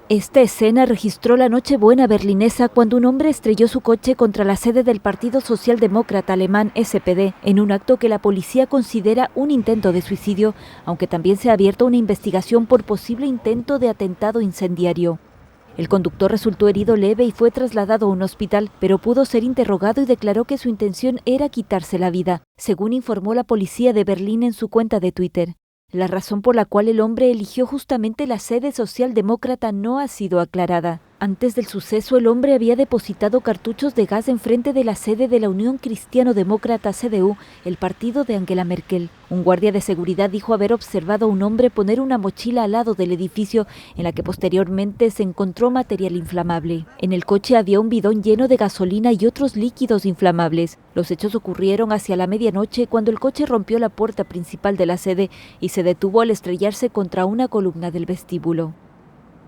Esta escena registró la Nochebuena berlinesa cuando un hombre estrelló su coche contra la sede del Partido Socialdemócrata Alemán SPD en un acto que la policía considera un intento de suicidio, aunque también se ha abierto una investigación por posible intento de atentado incendiario. El conductor resultó herido leve y fue trasladado a un hospital, pero pudo ser interrogado y declaró que su intención era quitarse la vida, según informó la policía de Berlín en su cuenta de Twitter. La razón por la cual el hombre eligió justamente la sede socialdemócrata no ha sido aclarada. Antes del suceso, el hombre había depositado cartuchos de gas enfrente de la sede de la Unión Cristiano-Demócrata CDU, el partido de Angela Merkel. Un guardia de seguridad dijo haber observado a un hombre poner una mochila al lado del edificio, en la que posteriormente se encontró material inflamable. En el coche había un bidón lleno de gasolina y otros líquidos inflamables. Los hechos ocurrieron hacia la medianoche cuando el coche rompió la puerta principal de la sede y se detuvo al estrellarse contra una columna del vestíbulo.